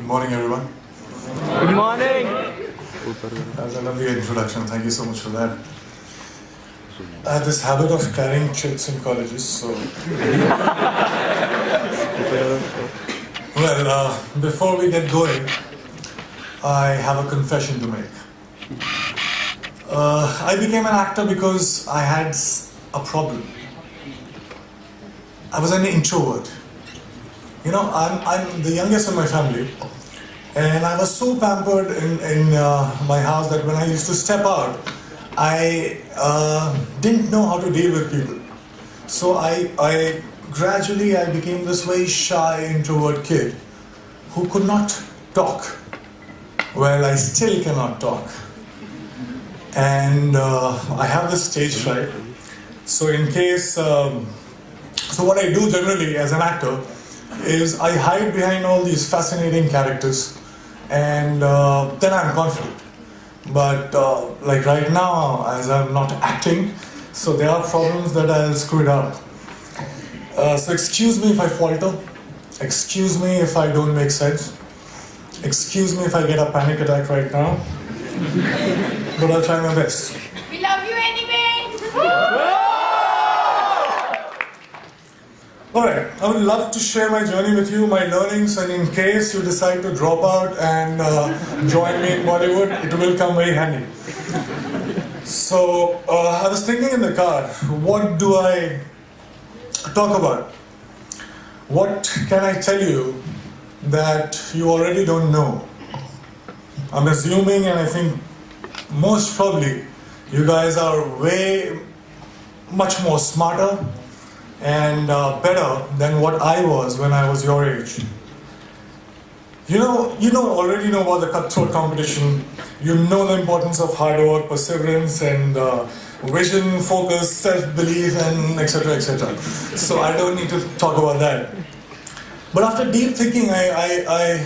morning, everyone. Good morning. That was a lovely introduction. Thank you so much for that. I had this habit of carrying chits in colleges, so. Well, before we get going, I have a confession to make. I became an actor because I had a problem. I was an introvert. You know, I'm the youngest in my family, and I was so pampered in my house that when I used to step out, I didn't know how to deal with people. So I gradually became this very shy introvert kid who could not talk. Well, I still cannot talk. And I have this stage fright. So in case, so what I do generally as an actor is I hide behind all these fascinating characters, and then I'm confident. But like right now, as I'm not acting, so there are problems that I'll screw it up. So excuse me if I falter. Excuse me if I don't make sense. Excuse me if I get a panic attack right now. But I'll try my best. We love you anyway! Alright, I would love to share my journey with you, my learnings, and in case you decide to drop out and join me in Bollywood, it will come very handy. So, I was thinking in the car, what do I talk about? What can I tell you that you already don't know? I'm assuming, and I think most probably, you guys are way much more smarter and better than what I was when I was your age. You already know about the cutthroat competition. You know the importance of hard work, perseverance, and vision, focus, self-belief, and etc., etc. So I don't need to talk about that. But after deep thinking, I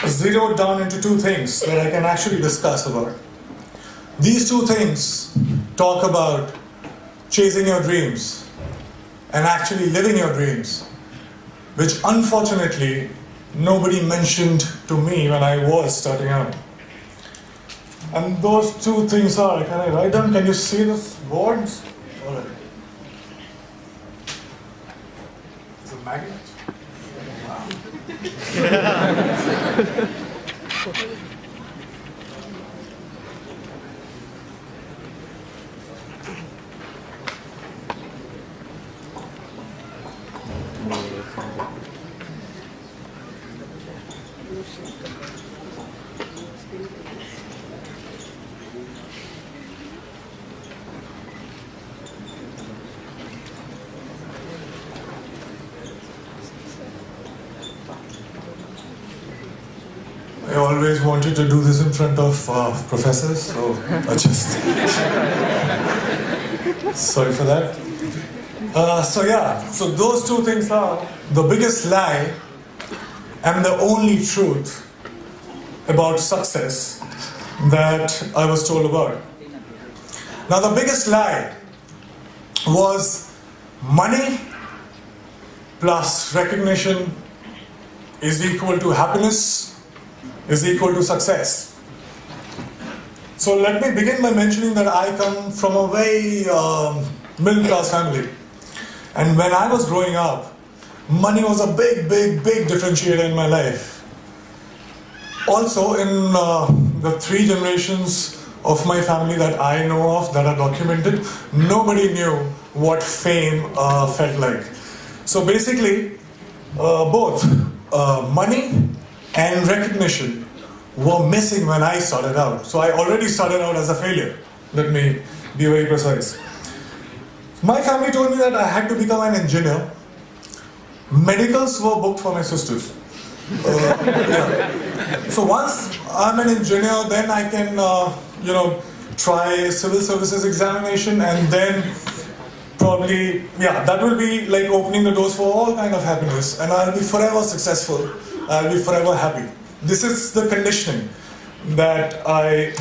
zeroed down into two things that I can actually discuss about. These two things talk about chasing your dreams and actually living your dreams, which unfortunately nobody mentioned to me when I was starting out. And those two things are, can I write them? Can you see the boards? All right. It's a magnet. Wow. I always wanted to do this in front of professors, so I just... Sorry for that. So those two things are the biggest lie and the only truth about success that I was told about. Now the biggest lie was money plus recognition is equal to happiness, is equal to success. So let me begin by mentioning that I come from a very middle class family. And when I was growing up, money was a big differentiator in my life. Also in the three generations of my family that I know of, that are documented, nobody knew what fame felt like. So basically, both money and recognition were missing when I started out. So I already started out as a failure. Let me be very precise. My family told me that I had to become an engineer. Medicals were booked for my sisters. So once I'm an engineer, then I can, try civil services examination, and then probably, that will be like opening the doors for all kind of happiness, and I'll be forever successful. I'll be forever happy. This is the conditioning that I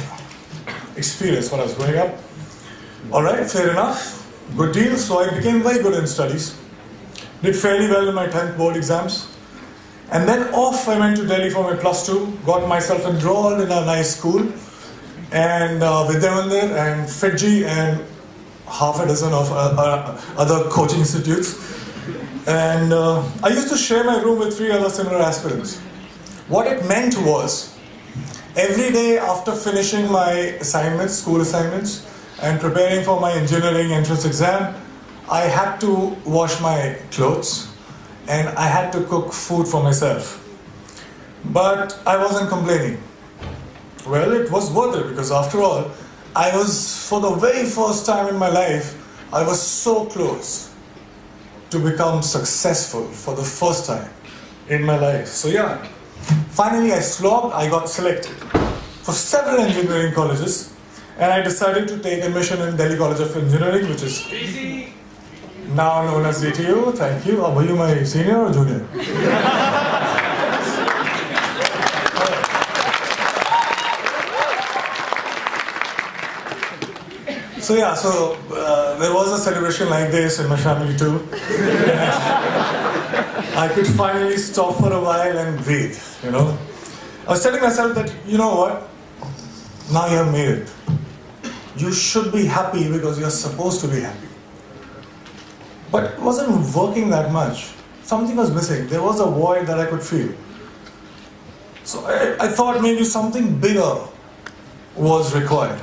experienced when I was growing up. All right, fair enough. Good deal. So I became very good in studies. Did fairly well in my 10th board exams. And then off I went to Delhi for my +2, got myself enrolled in a nice school, and Vidyamandir and Fiji and half a dozen of other coaching institutes. And I used to share my room with 3 other similar aspirants. What it meant was, every day after finishing my assignments, school assignments, and preparing for my engineering entrance exam, I had to wash my clothes and I had to cook food for myself. But I wasn't complaining. Well, it was worth it because after all, I was, for the very first time in my life, I was so close to become successful for the first time in my life. So yeah, finally I slogged, I got selected for several engineering colleges, and I decided to take admission in Delhi College of Engineering, which is now known as DTU. Thank you. Were you my senior or junior? So yeah, there was a celebration like this in my family too. I could finally stop for a while and breathe, you know. I was telling myself that, you know what, now you have made it. You should be happy because you're supposed to be happy. But it wasn't working that much. Something was missing. There was a void that I could feel. So I thought maybe something bigger was required.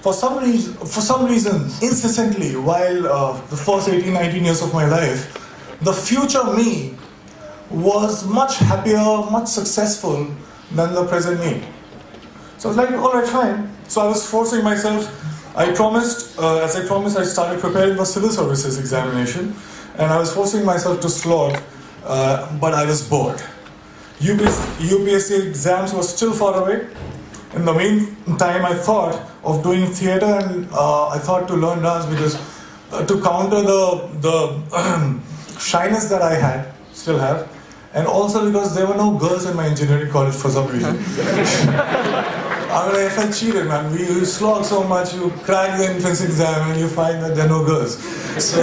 For some reason, incessantly, while the first 18, 19 years of my life, the future me was much happier, much successful than the present me. So I was like, all right, fine. So I was forcing myself. I promised, I started preparing for civil services examination, and I was forcing myself to slog, but I was bored. UPSC exams were still far away. In the meantime, I thought of doing theatre, and I thought to learn dance because to counter the shyness that I still have, and also because there were no girls in my engineering college for some reason. I felt cheated, man. You slog so much, you crack the entrance exam, and you find that there are no girls. So,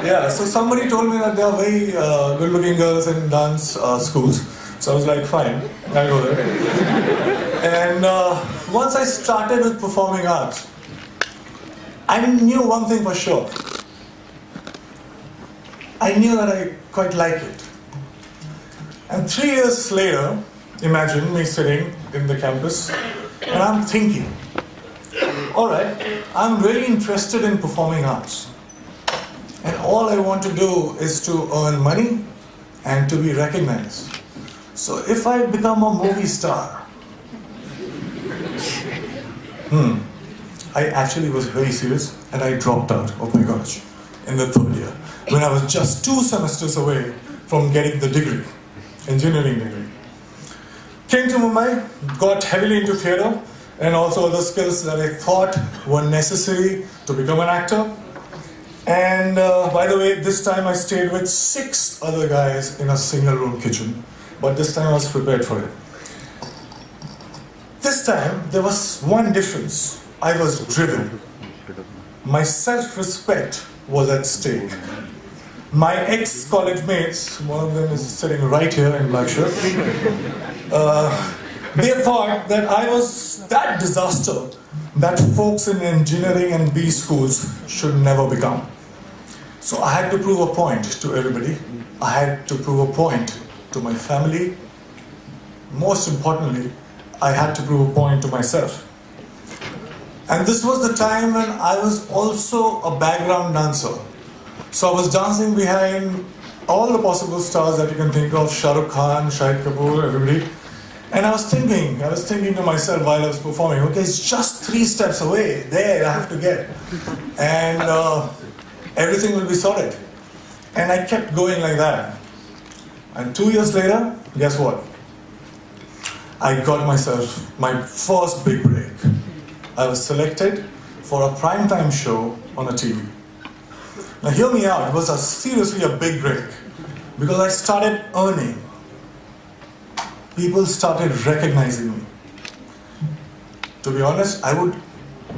yeah. So somebody told me that there are very good-looking girls in dance schools. So I was like, fine, I'll go there. And once I started with performing arts, I knew one thing for sure. I knew that I quite like it. And 3 years later, imagine me sitting in the campus, and I'm thinking, all right, I'm really interested in performing arts. And all I want to do is to earn money and to be recognized. So if I become a movie star, I actually was very serious, and I dropped out of my college in the 3rd year, when I was just 2 semesters away from getting the degree, engineering degree. Came to Mumbai, got heavily into theatre, and also other skills that I thought were necessary to become an actor. And by the way, this time I stayed with 6 other guys in a single room kitchen. But this time I was prepared for it. This time there was one difference. I was driven. My self-respect was at stake. My ex-college mates, one of them is sitting right here in black shirt, they thought that I was that disaster that folks in engineering and B schools should never become. So I had to prove a point to everybody. I had to prove a point to my family. Most importantly, I had to prove a point to myself. And this was the time when I was also a background dancer. So I was dancing behind all the possible stars that you can think of, Shah Rukh Khan, Shahid Kapoor, everybody. And I was thinking to myself while I was performing, okay, it's just 3 steps away, there I have to get. And everything will be sorted. And I kept going like that. And 2 years later, guess what? I got myself my first big break. I was selected for a primetime show on a TV. Now hear me out, it was seriously a big break. Because I started earning. People started recognizing me. To be honest, I would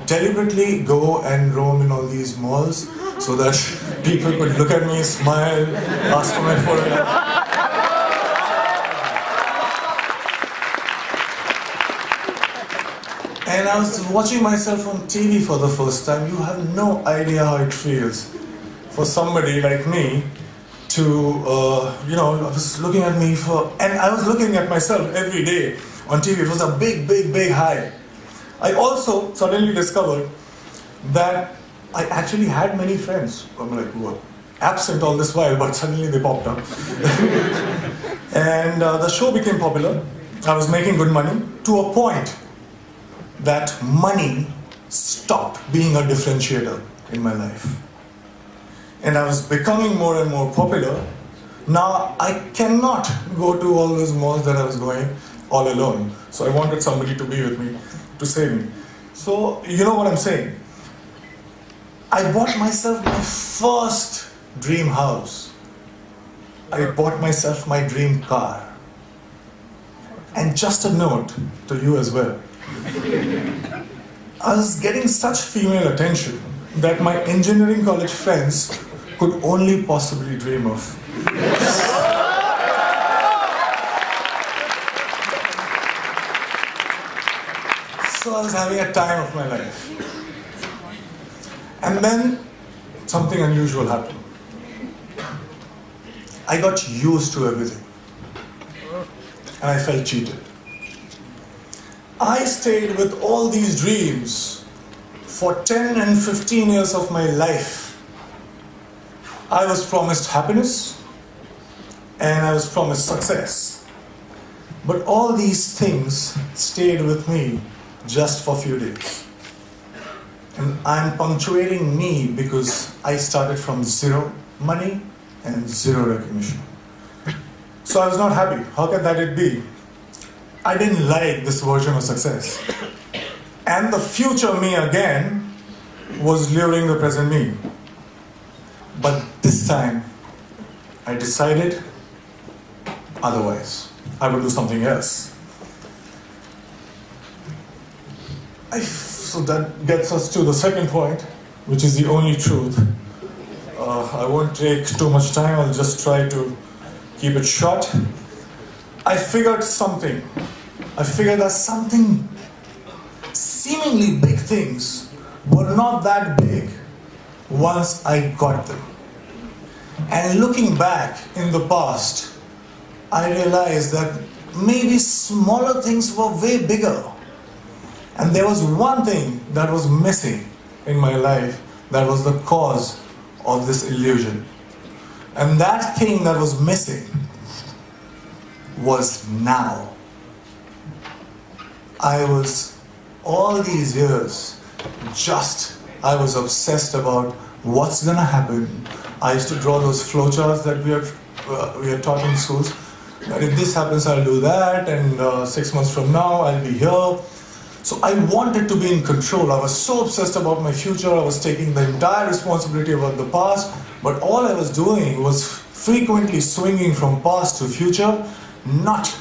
deliberately go and roam in all these malls so that people could look at me, smile, ask for my photograph. And I was watching myself on TV for the first time. You have no idea how it feels for somebody like me to, I was looking at me and I was looking at myself every day on TV. It was a big, big, big high. I also suddenly discovered that I actually had many friends. I'm like, who were absent all this while, but suddenly they popped up. And the show became popular. I was making good money to a point that money stopped being a differentiator in my life. And I was becoming more and more popular. Now I cannot go to all those malls that I was going all alone. So I wanted somebody to be with me, to save me. So you know what I'm saying? I bought myself my first dream house. I bought myself my dream car. And just a note to you as well. I was getting such female attention that my engineering college friends could only possibly dream of. So I was having a time of my life. And then something unusual happened. I got used to everything. And I felt cheated. I stayed with all these dreams for 10 and 15 years of my life. I was promised happiness and I was promised success. But all these things stayed with me just for a few days. And I'm punctuating me because I started from zero money and zero recognition. So I was not happy. How can that it be? I didn't like this version of success. And the future me again was luring the present me. But this time, I decided otherwise. I would do something else. So that gets us to the second point, which is the only truth. I won't take too much time. I'll just try to keep it short. I figured that something, seemingly big things, were not that big once I got them. And looking back in the past, I realized that maybe smaller things were way bigger. And there was one thing that was missing in my life that was the cause of this illusion. And that thing that was missing was now. I was, all these years, I was obsessed about what's gonna happen. I used to draw those flowcharts that we are taught in schools. That if this happens, I'll do that, and 6 months from now, I'll be here. So I wanted to be in control. I was so obsessed about my future. I was taking the entire responsibility about the past, but all I was doing was frequently swinging from past to future, not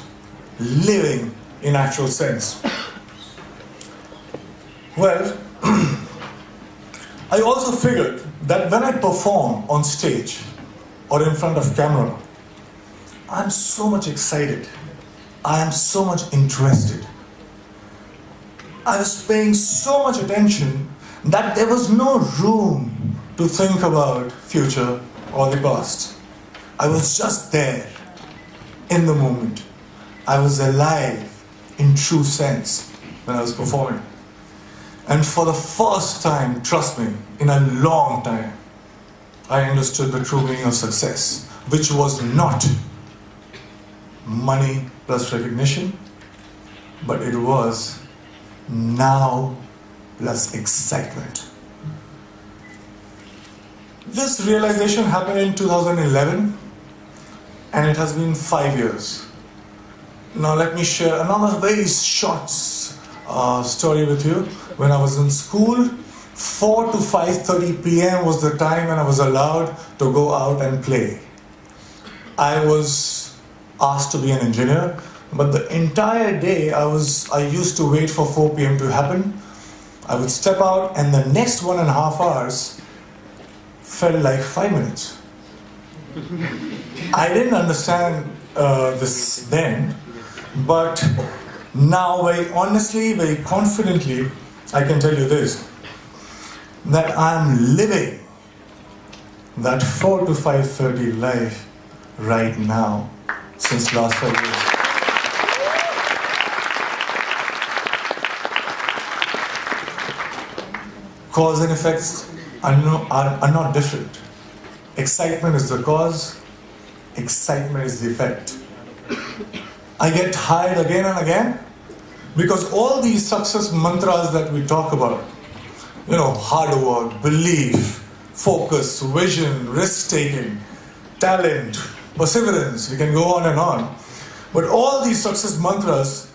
living in actual sense. Well, I also figured that when I perform on stage or in front of camera, I'm so much excited. I am so much interested. I was paying so much attention that there was no room to think about future or the past. I was just there in the moment. I was alive in true sense when I was performing. And for the first time, trust me, in a long time, I understood the true meaning of success, which was not money plus recognition, but it was now plus excitement. This realization happened in 2011, and it has been 5 years. Now let me share another very short story with you. When I was in school, 4 to 5:30 p.m. was the time when I was allowed to go out and play. I was asked to be an engineer, but the entire day I used to wait for 4 p.m. to happen. I would step out, and the next 1.5 hours felt like 5 minutes. I didn't understand this then, but Now, very honestly, very confidently, I can tell you this, that I'm living that 4 to 5:30 life right now since last 5 years. Cause and effects are not different. Excitement is the cause, excitement is the effect. I get tired again and again because all these success mantras that we talk about, hard work, belief, focus, vision, risk-taking, talent, perseverance, we can go on and on. But all these success mantras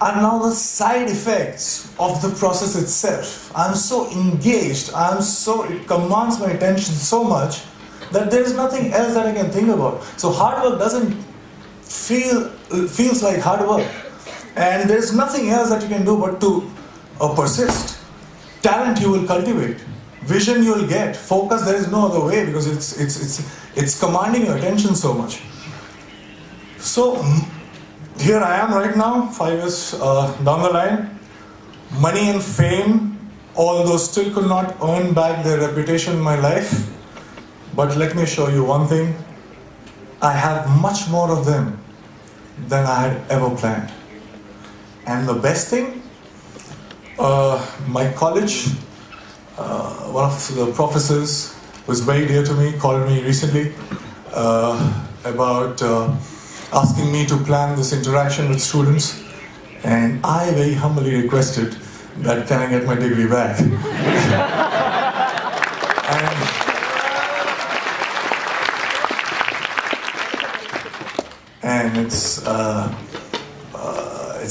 are now the side effects of the process itself. I'm so engaged, it commands my attention so much that there is nothing else that I can think about. So hard work doesn't feels like hard work. And there's nothing else that you can do but to persist. Talent you will cultivate. Vision you will get. Focus, there is no other way because it's commanding your attention so much. So here I am right now, 5 years down the line. Money and fame, although still could not earn back their reputation in my life. But let me show you one thing. I have much more of them than I had ever planned. And the best thing, my college, one of the professors who is very dear to me called me recently about asking me to plan this interaction with students, and I very humbly requested that can I get my degree back. and it's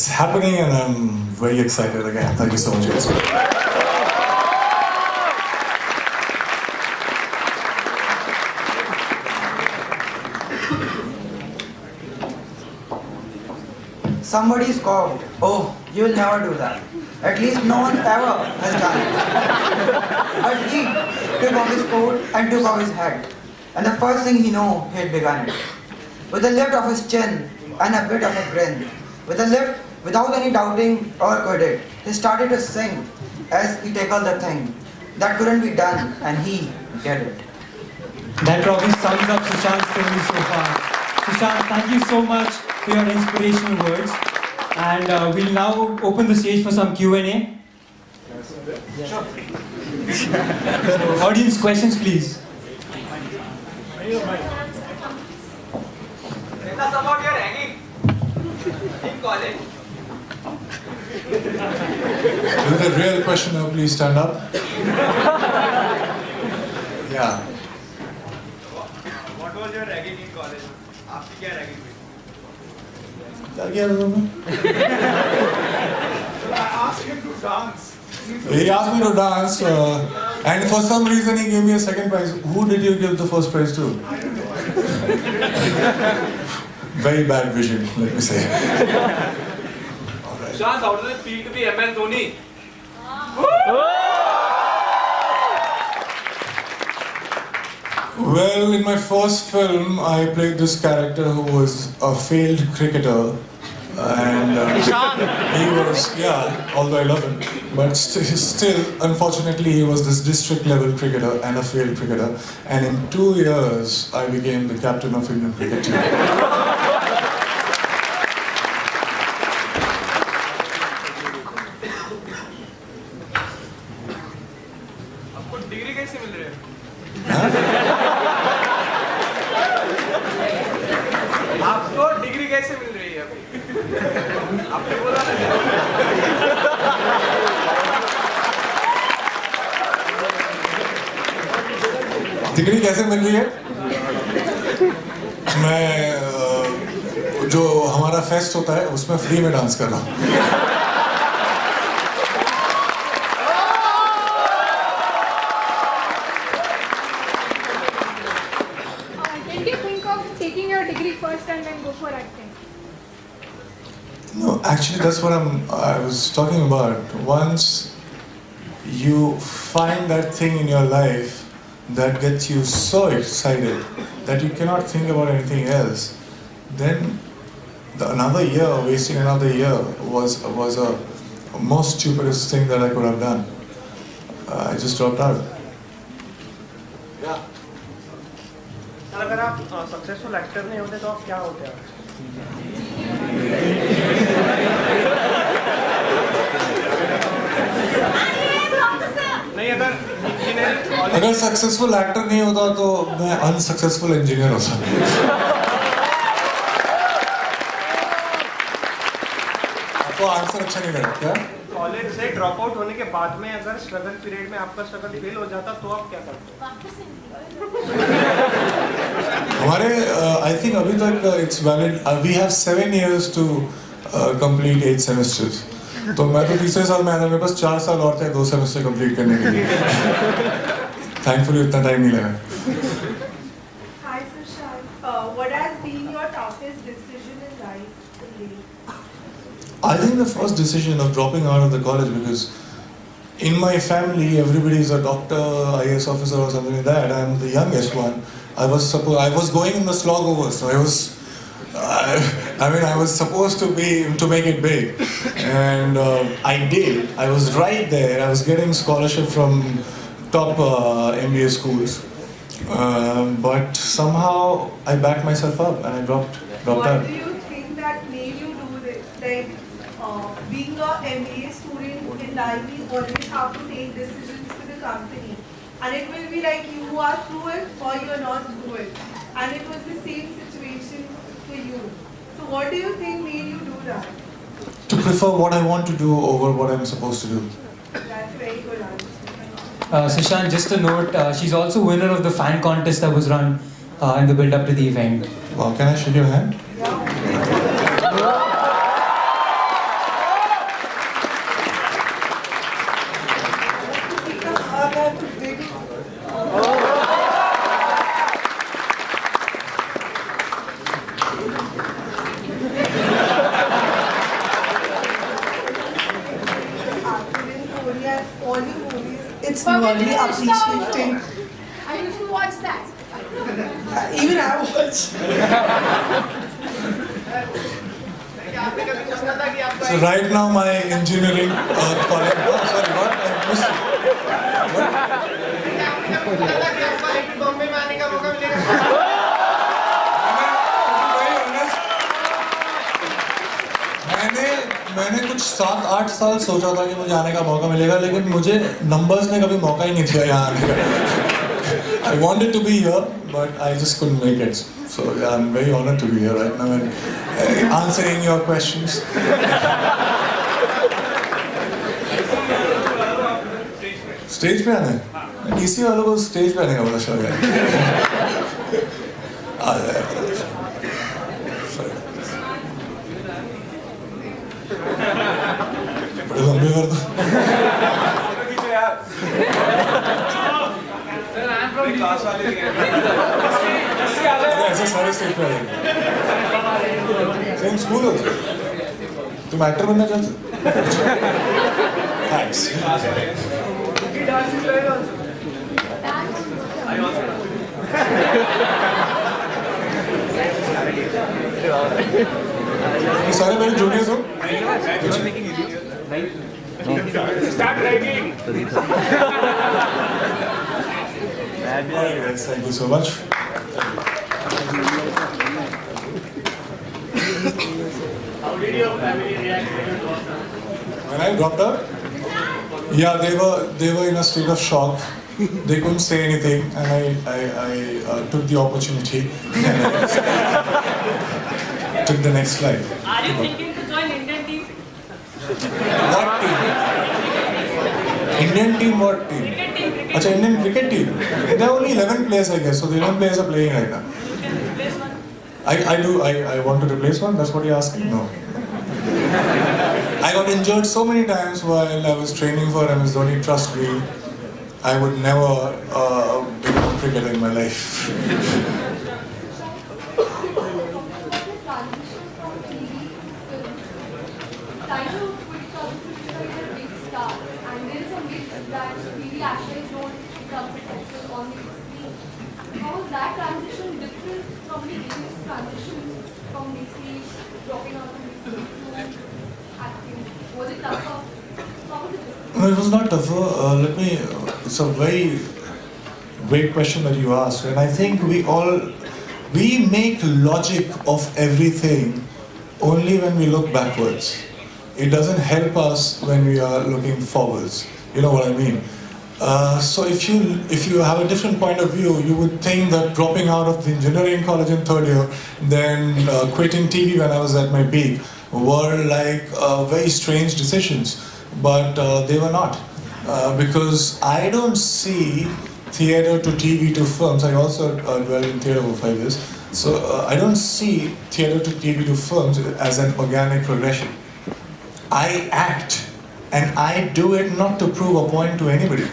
happening, and I'm very excited again. Thank you so much, guys. Somebody scoffed, "Oh, you will never do that. At least no one ever has done it." But he took off his coat and took off his hat. And the first thing he knew, he had begun it. With a lift of his chin and a bit of a grin, with a lift without any doubting or quitting, he started to sing as he tackled the thing that couldn't be done, and he did it. That probably sums up Sushant's story so far. Sushant, thank you so much for your inspirational words. And we'll now open the stage for some Q&A. Sure. So, audience questions, please. Tell us about your hanging in college. Is it a real question now? Please stand up. Yeah. What was your ragging in college? आपकी क्या ragging हुई? क्या किया तुमने? I asked him to dance. He asked me to dance, and for some reason he gave me a second prize. Who did you give the first prize to? Very bad vision, let me say. Sushant, how does it feel to be MS Dhoni? Well, in my first film, I played this character who was a failed cricketer. And he was, although I love him, but still, unfortunately, he was this district level cricketer and a failed cricketer. And in 2 years, I became the captain of Indian cricket team. आपको degree कैसे मिल रही है? आपको degree कैसे मिल रही है अभी? आपने बोला ना। डिग्री कैसे मिल रही है? मैं जो हमारा फेस्ट होता है उसमें फ्री में डांस कर रहा हूँ. Did you think of taking your degree first and then go for acting? No, actually, that's what I was talking about. Once you find that thing in your life that gets you so excited that you cannot think about anything else, then another year, wasting another year was a most stupidest thing that I could have done. I just dropped out. Sir अगर आप successful actor नहीं होते तो आप क्या होते हैं? नहीं अगर सक्सेसफुल एक्टर नहीं होता तो मैं अनसक्सेसफुल इंजीनियर होता. आपको आंसर अच्छा नहीं लगा क्या? कॉलेज से ड्रॉप आउट होने के बाद में अगर स्ट्रगल पीरियड में आपका स्ट्रगल फेल हो जाता तो आप क्या करते? हमारे आई थिंक अभी तक it's valid. We have 7 years to complete 8 semesters. तो मैं तो तीसरे साल में आया था. मेरे पास 4 साल और थे 2 सेमेस्टर कंप्लीट करने के लिए. थैंकफुली इतना टाइम नहीं लगा. Hi Sushant, what has been your toughest decision in life to date? I think the first decision of dropping out of the college, because in my family everybody is a doctor, IAS officer or something like that. I'm the youngest one. I was going in the slog over, so I was supposed to make it big, and I did. I was right there. I was getting scholarship from top MBA schools, but somehow I backed myself up and I dropped What out. do you think that made you do this? Like being a MBA student in life, we always have to take decisions for the company, and it will be like you are through it or you're not through it, and it was the same situation for you. So what do you think made you do that? To prefer what I want to do over what I'm supposed to do. That's very good answer. Sushant, just a note, she's also winner of the fan contest that was run in the build-up to the event. Well, can I shake your hand? It's really appreciating. I used to watch that. Even I watch. So right now my engineering college. Oh, sorry, what? I missed it. Bombay में आने का मौका मिलेगा? मैंने कुछ 7-8 साल सोचा था कि मुझे आने का मौका मिलेगा, लेकिन मुझे नंबर्स ने कभी मौका ही नहीं दिया यहाँ आने का. I wanted to be here, but I just couldn't make it. So yeah, I'm very honored to be here right now and answering your questions. Stage पे आना है? डीसी वालों को स्टेज पे आने का बड़ा शौक है. आ जाए. बड़े लंबे कर दो. ऐसे सारे स्टेज पे आ जाएंगे. सेम स्कूल हो. तुम एक्टर बनना चाहते हो? थैंक्स. ये सारे मेरे जूनियर्स हो. Start writing. Yes, thank you so much. How did your family react when you dropped out? When I dropped out, yeah, they were in a state of shock. They couldn't say anything, and I took the opportunity and I took the next flight. Are you thinking to join Indian team? What team? Indian team? What team? Cricket team, cricket Achha, Indian cricket team. There are only 11 players, I guess. So the 11 players are playing right now. You can replace one. I want to replace one. That's what you're asking? No. I got injured so many times while I was training for MS Dhoni. Trust me, I would never become a cricketer in my life. How is that transition different from the previous transition from basically dropping out of this acting? Was it tougher? How was it different? No, it was not tougher. It's a very great question that you asked, and I think we make logic of everything only when we look backwards. It doesn't help us when we are looking forwards. You know what I mean? So if you have a different point of view, you would think that dropping out of the engineering college in third year, then quitting TV when I was at my peak, were like very strange decisions. But they were not. Because I don't see theatre to TV to films. I also dwelled in theatre for 5 years. So I don't see theatre to TV to films as an organic progression. I act, and I do it not to prove a point to anybody.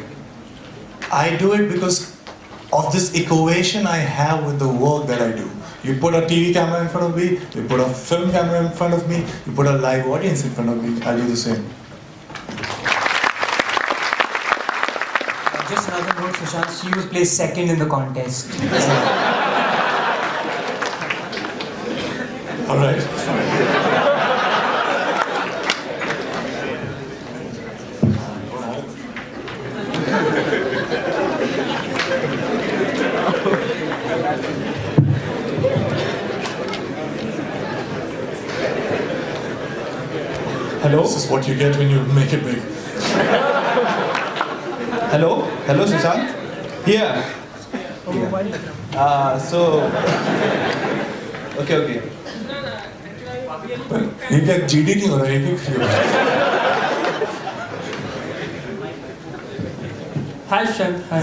I do it because of this equation I have with the work that I do. You put a TV camera in front of me, you put a film camera in front of me, you put a live audience in front of me, I'll do the same. Just another note, Sushant, she was placed second in the contest. All right. Hello? This is what you get when you make it big. Hello? Hello, Sushant? Here. Okay. ये क्या GD नहीं हो रहा है Hi Sushant. Hi.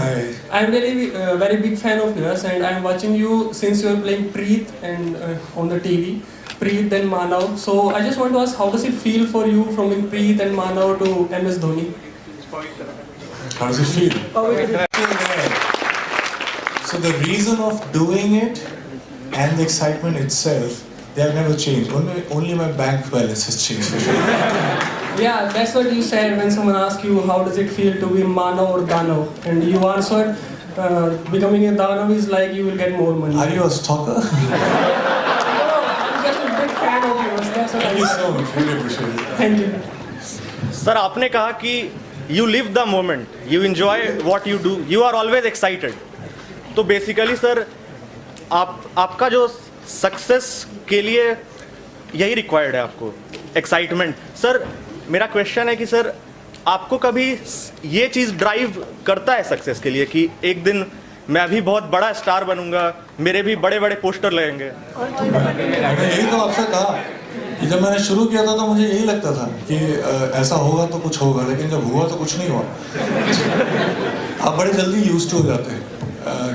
I'm really very big fan of yours, and I'm watching you since you're playing Preet and on the TV. Preet and Manav. So I just want to ask, how does it feel for you from being Preet and Manav to MS Dhoni? How does it feel? So the reason of doing it and the excitement itself, they have never changed. Only my bank balance has changed for sure. Yeah, that's what you said when someone asked you how does it feel to be Manav or Danav, and you answered becoming a Danav is like you will get more money. Are you a stalker? Thank you so much. Really appreciate it. Thank you. Sir आपने कहा कि you live the moment, you enjoy what you do, you are always excited. तो basically sir आपका जो success के लिए यही required है आपको, एक्साइटमेंट. सर मेरा क्वेश्चन है कि सर आपको कभी ये चीज़ ड्राइव करता है सक्सेस के लिए कि एक दिन मैं भी बहुत बड़ा स्टार बनूंगा, मेरे भी बड़े बड़े पोस्टर लगेंगे? मैंने यही तो आपसे कहा कि जब मैंने शुरू किया था तो मुझे यही लगता था कि ऐसा होगा तो कुछ होगा, लेकिन जब हुआ तो कुछ नहीं हुआ. आप बड़े जल्दी यूज्ड हो जाते हैं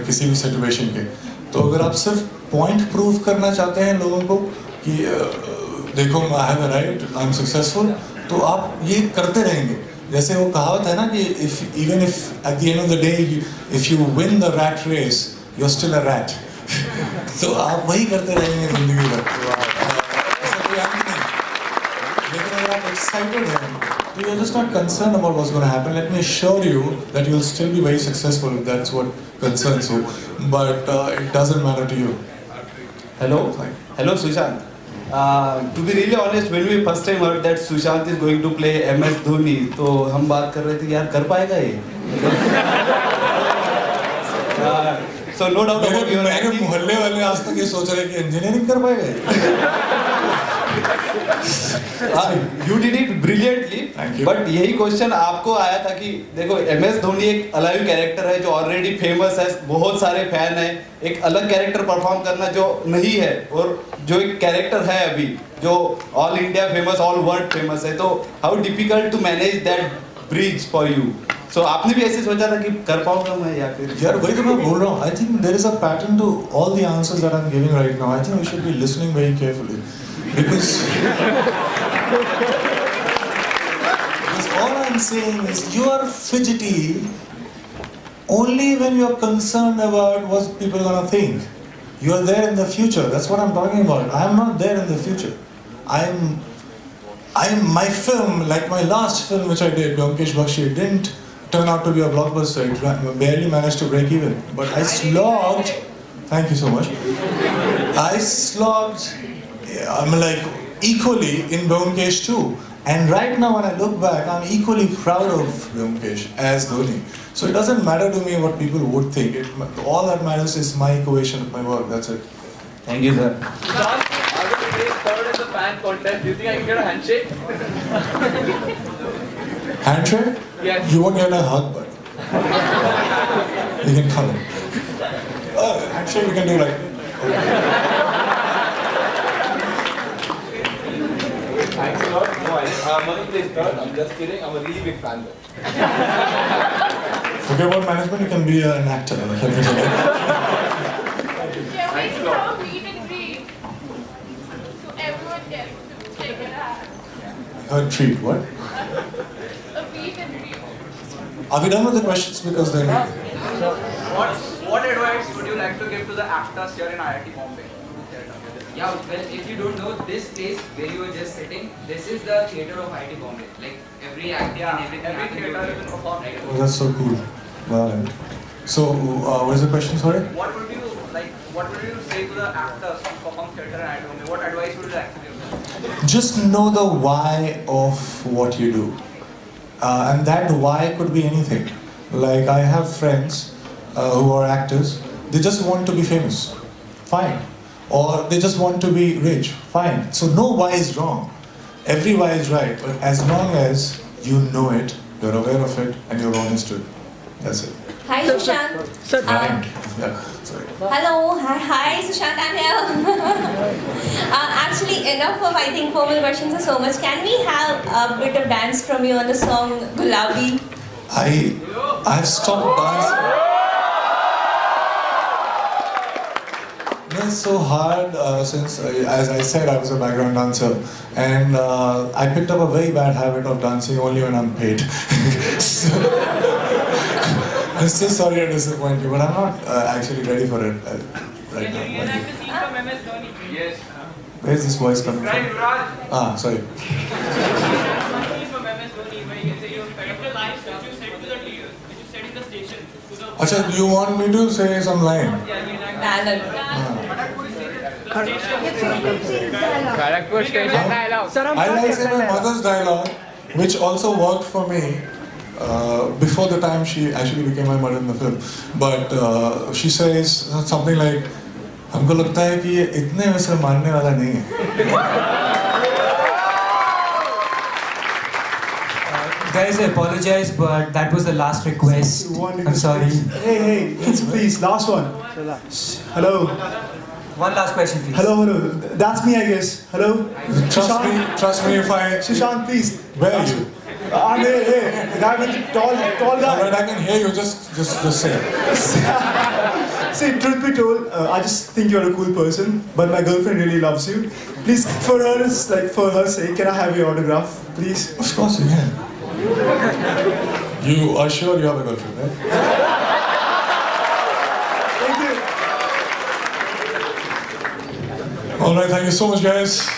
किसी भी सिचुएशन के. तो अगर आप सिर्फ पॉइंट प्रूव करना चाहते हैं लोगों को कि देखो I have arrived, I am successful, तो आप ये करते रहेंगे. जैसे वो कहावत है ना कि even if at the end of the day if you win the rat race you are still a rat. तो आप वही करते रहेंगे जिंदगी भर. ऐसा कोई आदमी नहीं. लेकिन अगर आप एक्साइटेड हैं तो you are just not concern about what's gonna happen. Let me assure you that you will still be very successful if that's what concerns you, but it doesn't matter to you. Hello, Sushant. To be really honest, when we first time heard that Sushant is going to play MS Dhoni, तो हम बात कर रहे थे यार कर पाएगा ये. So no doubt about your मेरे मोहल्ले वाले आज तक ये सोच रहे हैं कि इंजीनियरिंग कर पाएगा ये. You did it brilliantly. Thank you. But यही क्वेश्चन आपको आया था कि देखो MS धोनी एक अलाइव कैरेक्टर है जो ऑलरेडी फेमस है, बहुत सारे फैन है. एक अलग कैरेक्टर परफॉर्म करना जो नहीं है और जो एक कैरेक्टर है अभी जो all India famous, all world famous है, तो how difficult to manage that bridge for you. So आपने भी ऐसे सोचा था कि कर पाऊंगा मैं या फिर? यार वही तो मैं बोल रहा हूँ. I think there is a pattern to all the answers that I am giving right now. I think we should be listening very carefully because all I'm saying is you are fidgety only when you are concerned about what people are gonna think. You are there in the future. That's what I'm talking about. I am not there in the future. I'm my film, like my last film which I did, Domkesh Bakshi, didn't turn out to be a blockbuster. It barely managed to break even. But I slogged. Thank you so much. I slogged. I'm like equally in Vyomkesh too. And right now when I look back, I'm equally proud of Vyomkesh as Dhoni. So it doesn't matter to me what people would think. All that matters is my equation of my work, that's it. Thank you, sir. Sushant, I will place third in the fan contest. Do you think I can get a handshake? Handshake? Yes. You won't get a hug, but you can come in. Handshake we can do like... Thanks a lot. No, I'm going to place third. I'm just kidding. I'm a really big fan though. Forget about management, you can be an actor. Let me tell you. Yeah, we should have a meet and greet. So everyone gets to check it out. Her treat, what? A meet and greet. Are we done with the questions? Because then... What advice would you like to give to the actors here in IIT Bombay? Yeah, well, if you don't know, this place where you were just sitting, this is the theatre of IIT Bombay. Like, every acting and everything Every happens theatre over is here. performed. Oh, that's so cool. Wow. So, what is the question, sorry? What would you say to the actors who perform theatre in IIT Bombay? What advice would you like to give them? Just know the why of what you do. And that why could be anything. Like, I have friends who are actors, they just want to be famous. Fine. Or they just want to be rich. Fine. So no why is wrong. Every why is right. But as long as you know it, you're aware of it, and you're honest to it. That's it. Hi, Sushant. Right. Yeah. Sorry. Hello. Hi, Sushant. I'm here. Actually, enough of, I think, formal questions are so much. Can we have a bit of dance from you on the song Gulabi? I've stopped dancing. It's so hard since, as I said, I was a background dancer, and I picked up a very bad habit of dancing only when I'm paid. So, I'm so sorry to disappoint you, but I'm not actually ready for it right now. Can you reenact the scene from MS Dhoni? Yes. Where's this voice coming Right, from? Raj. Sorry. From MS Dhoni, where you say you fed up the lines that you said to the dealers, which you said in the station. Acha, do you want me to say some line? Yeah, you enact Kharagpur station dialogue. I like say my mother's dialogue, which also worked for me before the time she actually became my mother in the film. But she says something like, "हमको लगता है कि ये इतने वैसे मानने वाला नहीं है." Guys, I apologize, but that was the last request. I'm sorry. Hey, please, last one. Hello. One last question, please. Hello. That's me, I guess. Hello. Trust me if I... Sushant, please. Where are you? I'm here. The guy with the tall guy. Alright, I can hear you. Just say it. See, truth be told, I just think you're a cool person, but my girlfriend really loves you. Please, for her sake, can I have your autograph, please? Of course you can. You are sure you have a girlfriend, right? Thank you. Alright, thank you so much, guys.